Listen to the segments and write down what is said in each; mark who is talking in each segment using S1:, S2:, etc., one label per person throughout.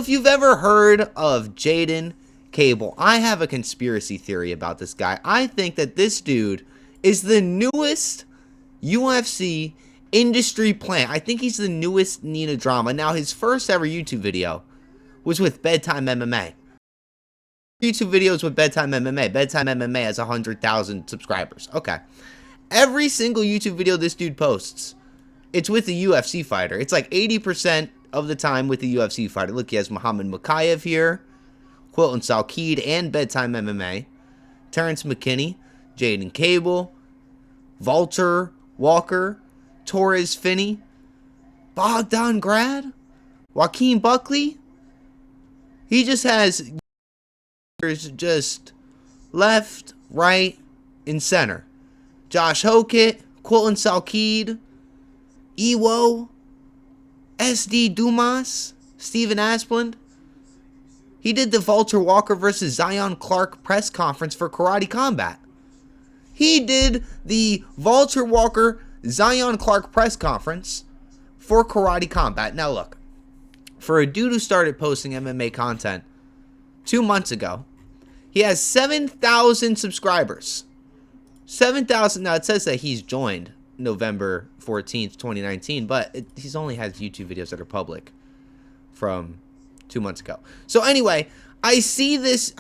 S1: if you've ever heard of Jaiden Cable, I have a conspiracy theory about this guy. I think that this dude is the newest UFC industry plant. I think he's the newest Nina drama. Now, his first ever YouTube video was with Bedtime MMA. YouTube videos with Bedtime MMA. Bedtime MMA has 100,000 subscribers. Okay. Every single YouTube video this dude posts, it's with a UFC fighter. It's like 80% of the time with the UFC fighter. Look, he has Muhammad Mokaev here, Quilton Salkeed, and Bedtime MMA. Terrence McKinney, Jaiden Cable, Walter Walker, Torres Finney, Bogdan Grad, Joaquin Buckley. He just has just left, right, and center. Josh Hokett, Quilton Salkeed, Ewo, SD Dumas, Steven Asplund. He did the Walter Walker versus Zion Clark press conference for Karate Combat. He did the Walter Walker Zion Clark press conference for Karate Combat. Now look, for a dude who started posting MMA content 2 months ago, he has 7,000 subscribers. 7,000. Now it says that he's joined November 14th, 2019, but he's only has YouTube videos that are public from 2 months ago. So anyway, I see this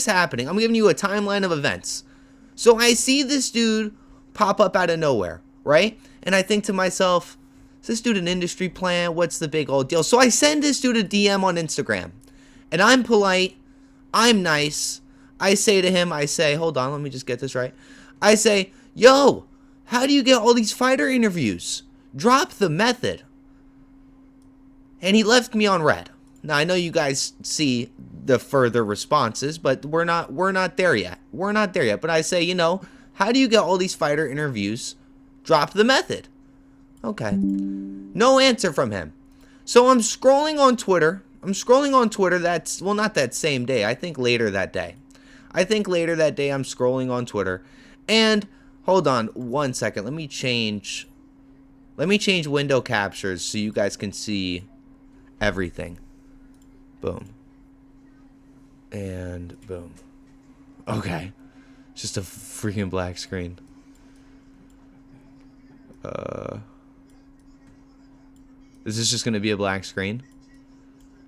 S1: happening. I'm giving you a timeline of events. So I see this dude pop up out of nowhere, right? And I think to myself, is this dude an industry plant? What's the big old deal? So I send this dude a DM on Instagram. And I'm polite. I'm nice. I say to him, hold on, let me just get this right. I say, yo, how do you get all these fighter interviews? Drop the method. And he left me on red. Now, I know you guys see the further responses, but we're not there yet. We're not there yet. But I say, how do you get all these fighter interviews? Drop the method. Okay. No answer from him. So I'm scrolling on Twitter. That's, well, not that same day. I think later that day. I'm scrolling on Twitter. And, hold on 1 second. Let me change window captures so you guys can see everything. Boom. And boom. Okay. Just a freaking black screen. Is this just going to be a black screen?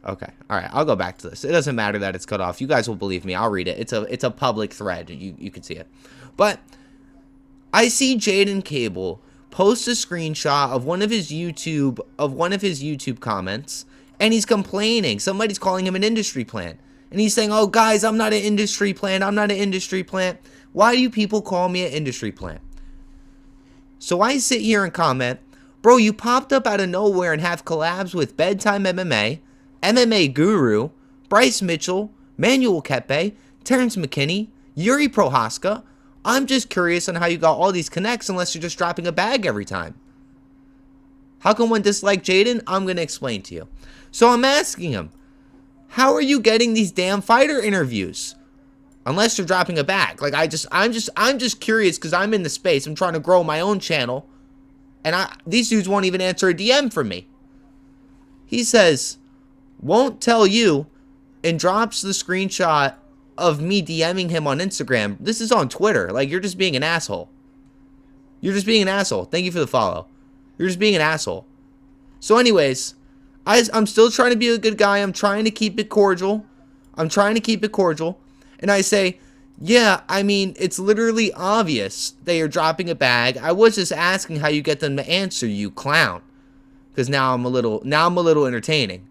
S1: Okay. All right. I'll go back to this. It doesn't matter that it's cut off. You guys will believe me. I'll read it. It's a public thread. You can see it. But I see Jaiden Cable post a screenshot of one of his YouTube comments, and he's complaining. Somebody's calling him an industry plant. And he's saying, "Oh, guys, I'm not an industry plant. I'm not an industry plant. Why do you people call me an industry plant?" So I sit here and comment, "Bro, you popped up out of nowhere and have collabs with Bedtime MMA, MMA Guru, Bryce Mitchell, Manuel Kepe, Terrence McKinney, Yuri Prohaska. I'm just curious on how you got all these connects unless you're just dropping a bag every time. How come one dislike Jaiden? I'm going to explain to you." So I'm asking him, how are you getting these damn fighter interviews? Unless you're dropping a bag. Like, I'm just curious because I'm in the space. I'm trying to grow my own channel. And these dudes won't even answer a DM from me. He says, "Won't tell you," and drops the screenshot of me DMing him on Instagram. This is on Twitter. Like, you're just being an asshole. You're just being an asshole. Thank you for the follow. You're just being an asshole. So anyways, I'm still trying to be a good guy. I'm trying to keep it cordial. And I say, "Yeah, I mean, it's literally obvious that you're dropping a bag. I was just asking how you get them to answer, you clown." Because now I'm a little entertaining.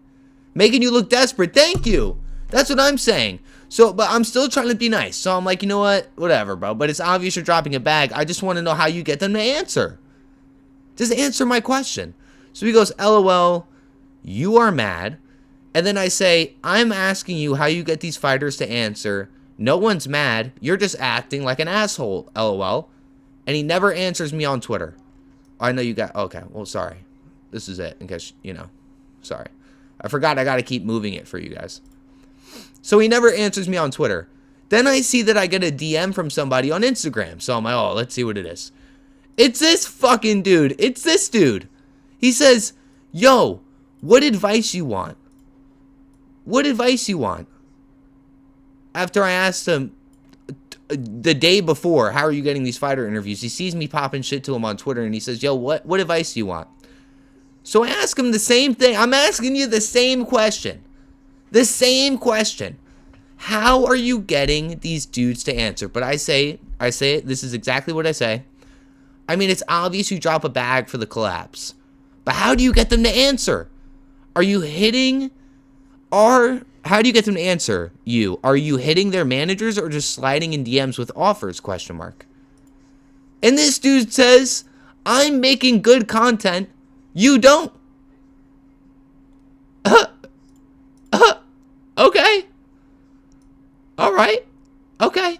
S1: Making you look desperate. Thank you. That's what I'm saying. So, but I'm still trying to be nice. So I'm like, you know what? Whatever, bro. But it's obvious you're dropping a bag. I just want to know how you get them to answer. Just answer my question. So he goes, "LOL, you are mad." And then I say, "I'm asking you how you get these fighters to answer. No one's mad. You're just acting like an asshole, LOL." And he never answers me on Twitter. I know you got, okay, well, sorry. This is it, in case, sorry. I forgot I got to keep moving it for you guys. So he never answers me on Twitter. Then I see that I get a DM from somebody on Instagram. So I'm like, oh, let's see what it is. It's this fucking dude. It's this dude. He says, "Yo, what advice you want?" what advice you want? After I asked him the day before, how are you getting these fighter interviews? He sees me popping shit to him on Twitter, and he says, yo, what advice do you want? So I ask him the same thing. I'm asking you the same question. The same question. How are you getting these dudes to answer? But I say it, this is exactly what I say. I mean, it's obvious you drop a bag for the collapse. But how do you get them to answer? Are you hitting how do you get them to answer you? Are you hitting their managers or just sliding in DMs with offers, question mark? And this dude says, I'm making good content. You don't. Okay. All right. Okay.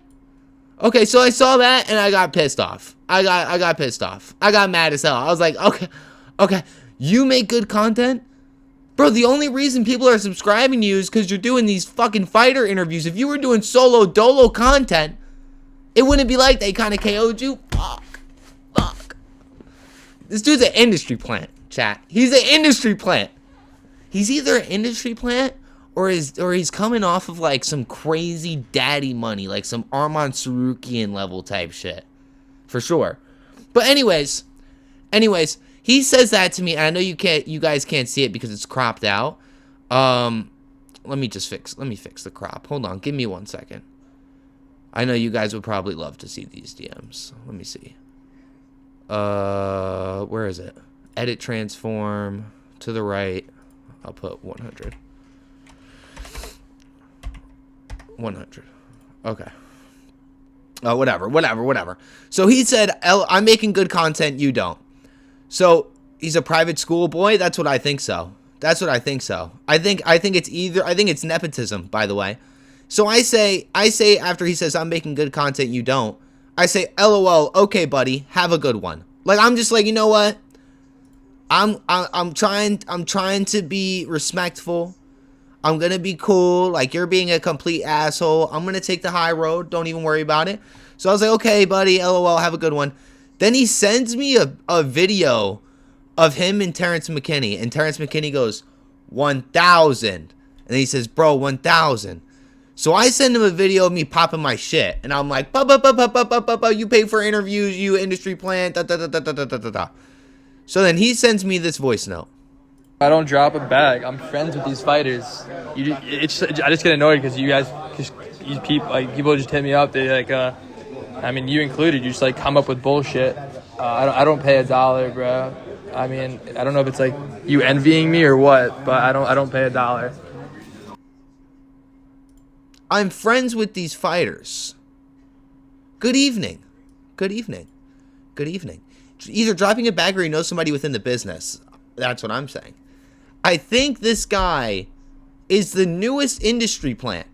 S1: Okay, so I saw that and I got pissed off. I got pissed off. I got mad as hell. I was like, okay. You make good content? Bro, the only reason people are subscribing to you is because you're doing these fucking fighter interviews. If you were doing solo dolo content, it wouldn't be like they kind of KO'd you. Fuck. This dude's an industry plant, chat. He's an industry plant. He's either an industry plant or he's coming off of like some crazy daddy money, like some Arman Sarukian level type shit. For sure. But anyways, he says that to me, and I know you guys can't see it because it's cropped out. Let me fix the crop. Hold on, give me 1 second. I know you guys would probably love to see these DMs. Let me see. Where is it? Edit transform to the right. I'll put 100. 100. Okay. Whatever. So he said, I'm making good content, you don't. So he's a private school boy? That's what I think so. I think it's nepotism, by the way. So I say after he says I'm making good content, you don't. I say, LOL, okay, buddy, have a good one. Like, I'm just like, you know what? I'm trying to be respectful. I'm gonna be cool. Like, you're being a complete asshole. I'm gonna take the high road. Don't even worry about it. So I was like, okay, buddy, LOL, have a good one. Then he sends me a video of him and Terrence McKinney. And Terrence McKinney goes, 1,000. And then he says, bro, 1,000. So I send him a video of me popping my shit. And I'm like, you pay for interviews, you industry plant, So then he sends me this voice note.
S2: I don't drop a bag. I'm friends with these fighters. I just get annoyed because people just hit me up. They like, I mean, you included. You just like come up with bullshit. I don't pay $1, bro. I mean, I don't know if it's like you envying me or what, but I don't pay $1.
S1: I'm friends with these fighters. Good evening. Either dropping a bag or you know somebody within the business. That's what I'm saying. I think this guy is the newest industry plant.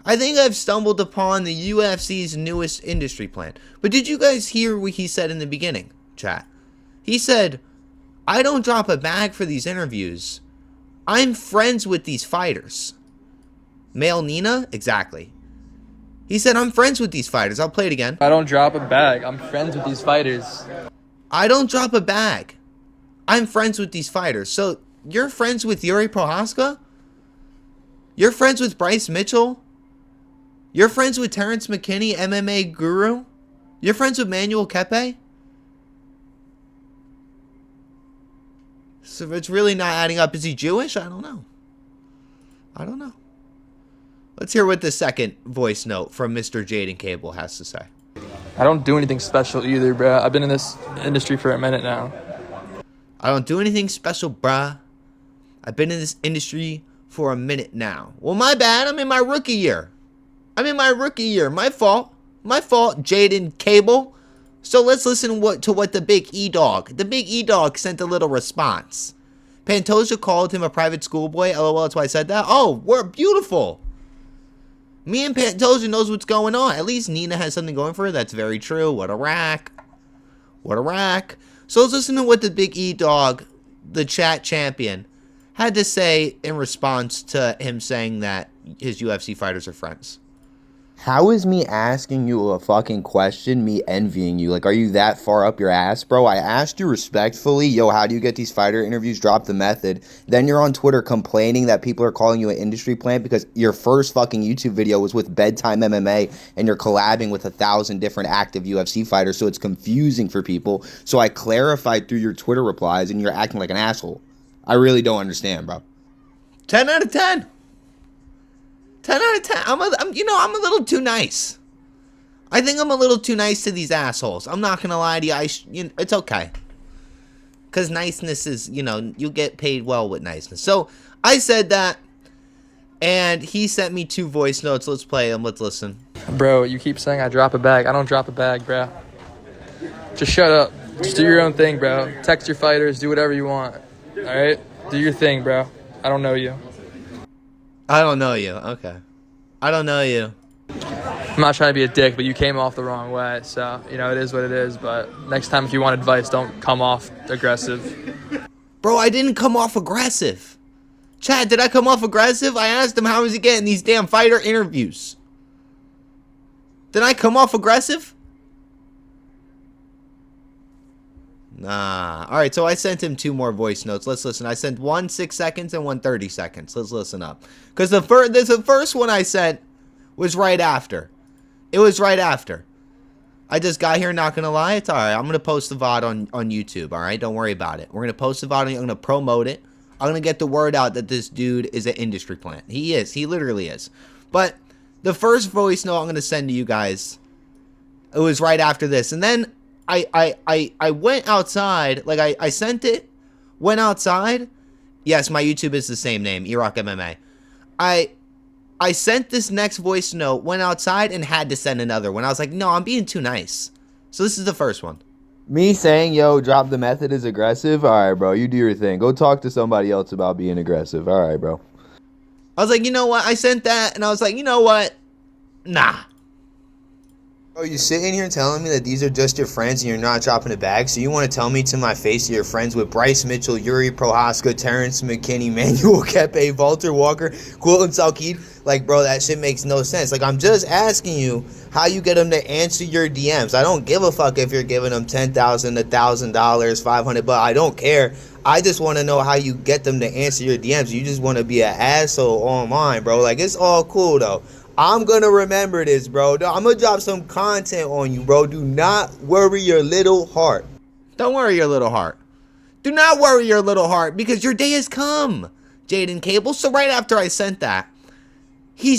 S1: I think I've stumbled upon the UFC's newest industry plant. But did you guys hear what he said in the beginning, chat? He said, I don't drop a bag for these interviews. I'm friends with these fighters. Male Nina? Exactly. He said, I'm friends with these fighters. I'll play it again.
S2: I don't drop a bag. I'm friends with these fighters.
S1: I don't drop a bag. I'm friends with these fighters. So, you're friends with Yuri Prohaska? You're friends with Bryce Mitchell? You're friends with Terrence McKinney, MMA guru? You're friends with Manuel Kepe? So it's really not adding up. Is he Jewish? I don't know. Let's hear what the second voice note from Mr. Jaiden Cable has to say.
S2: I don't do anything special either, bro. I've been in this industry for a minute now.
S1: I don't do anything special, bruh. I've been in this industry for a minute now. Well, my bad. I'm in my rookie year. My fault, Jaiden Cable. So let's listen to what the Big E-Dog. The Big E-Dog sent a little response. Pantoja called him a private schoolboy. LOL, that's why I said that. Oh, we're beautiful. Me and Pantoja knows what's going on. At least Nina has something going for her. That's very true. What a rack. So let's listen to what the Big E-Dog, the chat champion, had to say in response to him saying that his UFC fighters are friends. How is me asking you a fucking question me envying you? Like, are you that far up your ass, bro? I asked you respectfully, yo, how do you get these fighter interviews? Drop the method. Then you're on Twitter complaining that people are calling you an industry plant because your first fucking YouTube video was with Bedtime MMA and you're collabing with 1,000 different active UFC fighters, so it's confusing for people. So I clarified through your Twitter replies and you're acting like an asshole. I really don't understand, bro. 10 out of 10. 10 out of 10. I'm a little too nice. I think I'm a little too nice to these assholes. I'm not going to lie to you. It's okay. Because niceness is, you get paid well with niceness. So I said that. And he sent me 2 voice notes. Let's play them. Let's listen.
S2: Bro, you keep saying I drop a bag. I don't drop a bag, bro. Just shut up. Just do your own thing, bro. Text your fighters. Do whatever you want. All right? Do your thing, bro. I don't know you.
S1: I don't know you. Okay. I don't know you.
S2: I'm not trying to be a dick, but you came off the wrong way. So, it is what it is. But next time if you want advice, don't come off aggressive.
S1: Bro, I didn't come off aggressive. Chad, did I come off aggressive? I asked him how is he getting these damn fighter interviews. Did I come off aggressive? Nah. All right, so I sent him 2 more voice notes. Let's listen. I sent one 6 seconds and one 30 seconds. Let's listen up. Because the first one I sent was right after. It was right after. I just got here, not going to lie. It's all right. I'm going to post the VOD on YouTube, all right? Don't worry about it. We're going to post the VOD. I'm going to promote it. I'm going to get the word out that this dude is an industry plant. He is. He literally is. But the first voice note I'm going to send to you guys, it was right after this. And then I went outside, like I sent it, went outside. Yes, my YouTube is the same name, EROK MMA. I sent this next voice note, went outside, and had to send another one. I was like, no, I'm being too nice. So this is the first one. Me saying, yo, drop the method is aggressive? All right, bro, you do your thing. Go talk to somebody else about being aggressive. All right, bro. I was like, you know what? I sent that, and I was like, you know what? Nah. Bro, you sitting here telling me that these are just your friends and you're not dropping a bag? So you want to tell me to my face that you're friends with Bryce Mitchell, Yuri Prohaska, Terrence McKinney, Manuel Kepe, Walter Walker, Quilton Salkeed? Like, bro, that shit makes no sense. Like, I'm just asking you how you get them to answer your DMs. I don't give a fuck if you're giving them $10,000, $1,000, $500, but I don't care. I just want to know how you get them to answer your DMs. You just want to be an asshole online, bro. Like, it's all cool, though. I'm going to remember this, bro. I'm going to drop some content on you, bro. Do not worry your little heart. Don't worry your little heart. Do not worry your little heart because your day has come, Jaiden Cable. So right after I sent that, he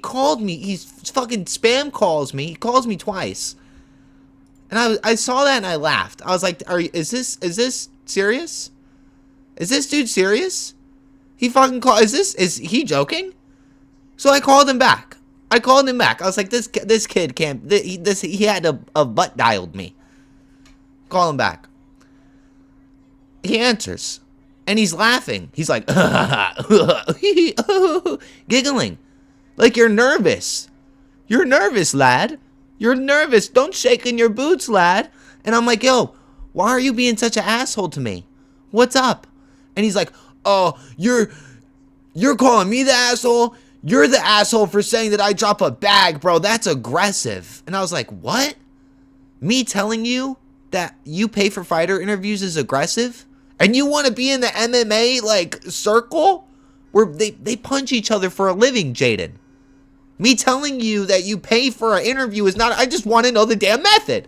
S1: called me. He's fucking spam calls me. He calls me twice. And I saw that and I laughed. I was like, is this serious? Is this dude serious? He fucking called. Is he joking? So I called him back. I was like, this kid can't. He had a butt dialed me. Call him back. He answers, and he's laughing. He's like, giggling, like you're nervous. You're nervous, lad. You're nervous. Don't shake in your boots, lad. And I'm like, yo, why are you being such an asshole to me? What's up? And he's like, oh, you're calling me the asshole. You're the asshole for saying that I drop a bag, bro. That's aggressive. And I was like, what? Me telling you that you pay for fighter interviews is aggressive? And you want to be in the MMA, like, circle? Where they punch each other for a living, Jaiden. Me telling you that you pay for an interview is not... I just want to know the damn method.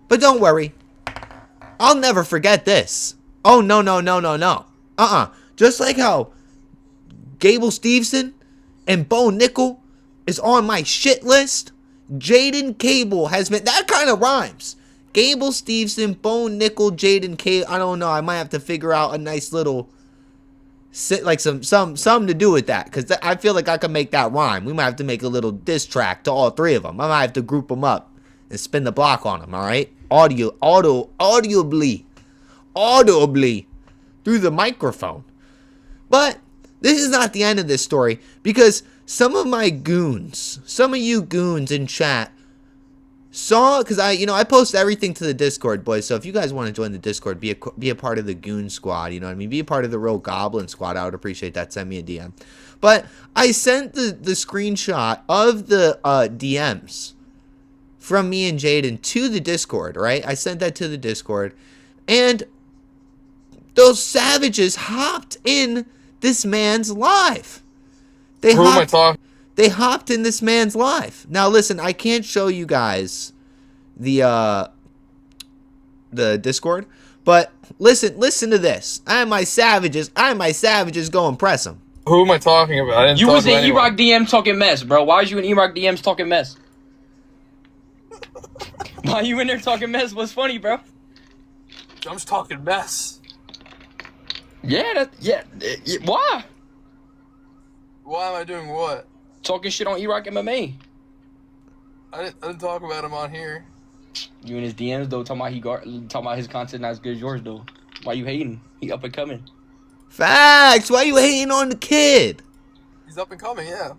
S1: But don't worry. I'll never forget this. Oh, no. Just like how Gable Steveson and Bo Nickel is on my shit list, Jaiden Cable has been... That kind of rhymes. Gable Steveson, Bo Nickel, Jaiden Cable. I don't know. I might have to figure out a nice little... like something to do with that. Because I feel like I can make that rhyme. We might have to make a little diss track to all 3 of them. I might have to group them up and spin the block on them, alright? Audibly. Through the microphone. But... this is not the end of this story, because some of my goons, some of you goons in chat, saw, because I post everything to the Discord, boys. So if you guys want to join the Discord, be a part of the Goon Squad. You know what I mean? Be a part of the real Goblin Squad. I would appreciate that. Send me a DM. But I sent the screenshot of the DMs from me and Jaiden to the Discord. Right? I sent that to the Discord, and those savages hopped in this man's live. They
S2: Who am I talking?
S1: They hopped in this man's life. Now listen, I can't show you guys the Discord, but listen to this. I am my savages go and press them.
S2: Who am I talking about? I didn't
S3: You
S2: talk
S3: was
S2: to
S3: in
S2: anyone.
S3: EROK DM talking mess, bro. Why was you in EROK DMs talking mess? Why you in there talking mess? What's funny, bro?
S2: I'm just talking mess.
S3: Yeah, why?
S2: Why am I doing what?
S3: Talking shit on EROK MMA.
S2: I didn't talk about him on here.
S3: You in his DMs though, talking about his content not as good as yours though. Why you hating? He up and coming.
S1: Facts. Why you hating on the kid?
S2: He's up and coming, yeah.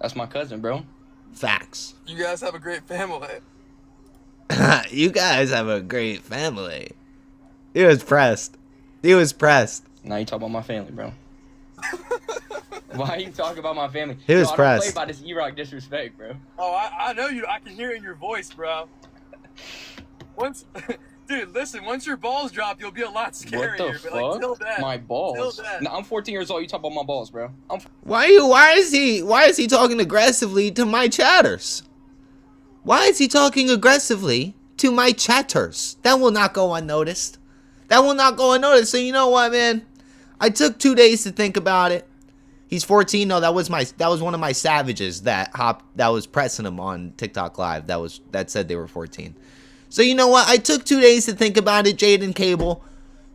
S3: That's my cousin, bro.
S1: Facts.
S2: You guys have a great family.
S1: You guys have a great family. He was pressed. He was pressed.
S3: Now you talk about my family, bro. Why you talking about my family?
S1: He was
S3: I don't
S1: pressed.
S3: play by this EROK disrespect, bro.
S2: Oh, I know you. I can hear it in your voice, bro. Dude, listen. Once your balls drop, you'll be a lot scarier.
S3: What the
S2: but,
S3: fuck?
S2: like, till then,
S3: My balls.
S2: till then.
S3: No, I'm 14 years old. You talk about my balls, bro.
S1: Why is he talking aggressively to my chatters? Why is he talking aggressively to my chatters? That will not go unnoticed. That will not go unnoticed. So you know what, man? I took 2 days to think about it. He's 14. No, that was one of my savages that was pressing him on TikTok Live. That said they were 14. So you know what? I took 2 days to think about it, Jaiden Cable.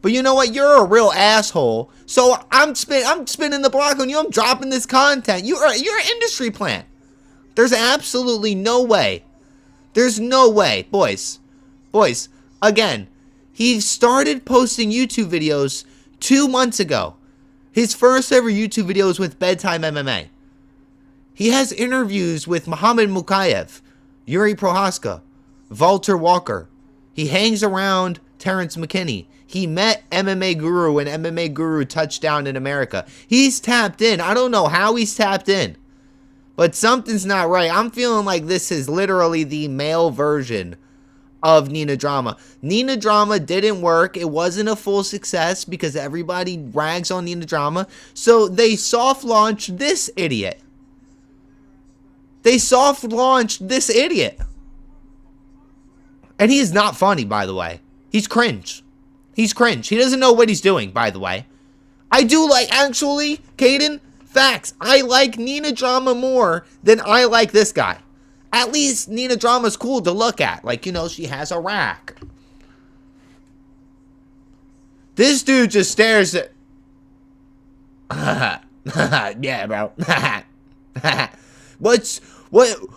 S1: But you know what? You're a real asshole. So I'm spinning the block on you. I'm dropping this content. You're an industry plant. There's absolutely no way. There's no way, boys. Again, he started posting YouTube videos 2 months ago. His first ever YouTube video was with Bedtime MMA. He has interviews with Muhammad Mukayev, Yuri Prohaska, Walter Walker. He hangs around Terrence McKinney. He met MMA Guru when MMA Guru touched down in America. He's tapped in. I don't know how he's tapped in, but something's not right. I'm feeling like this is literally the male version of Nina Drama. Nina Drama didn't work. It wasn't a full success because everybody rags on Nina Drama. So they soft launched this idiot. And he is not funny, by the way. He's cringe. He doesn't know what he's doing, by the way. I do like, actually, Caden, facts. I like Nina Drama more than I like this guy. At least Nina Drama's cool to look at. Like, you know, she has a rack. This dude just stares at... yeah, bro. What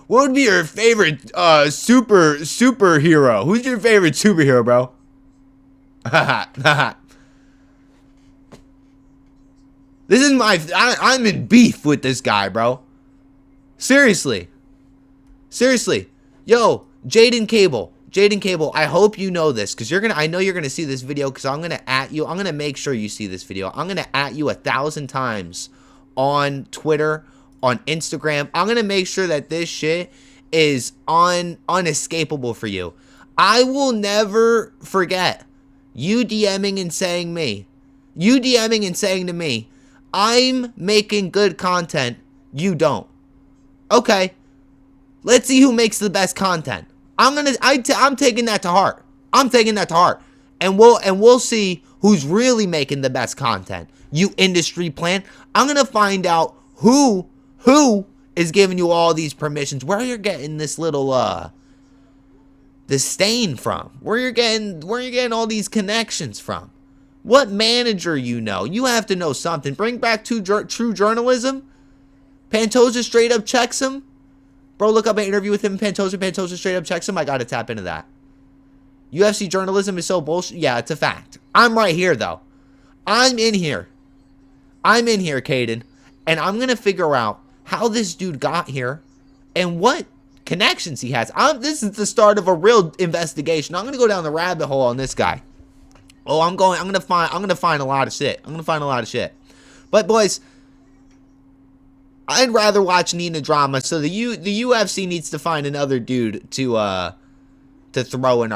S1: would be your favorite superhero? Who's your favorite superhero, bro? This is I'm in beef with this guy, bro. Seriously. Yo, Jaiden Cable, I hope you know this, because I know you're gonna see this video, because I'm gonna at you. I'm gonna make sure you see this video. I'm gonna at you 1,000 times on Twitter, on Instagram. I'm gonna make sure that this shit is unescapable for you. I will never forget you DMing and saying to me, I'm making good content, you don't. Okay. Let's see who makes the best content. I'm taking that to heart. And we'll see who's really making the best content. You industry plant. I'm gonna find out who is giving you all these permissions. Where you're getting this little disdain from? Where you're getting all these connections from? What manager you know? You have to know something. Bring back true journalism. Pantoja straight up checks him. Bro, look up an interview with him. Pantoja straight up checks him. I gotta tap into that. UFC journalism is so bullshit. Yeah, it's a fact. I'm right here, though. I'm in here, Caden. And I'm gonna figure out how this dude got here and what connections he has. This is the start of a real investigation. I'm gonna go down the rabbit hole on this guy. Oh, I'm gonna find a lot of shit. But boys, I'd rather watch Nina drama. So the UFC needs to find another dude to throw in our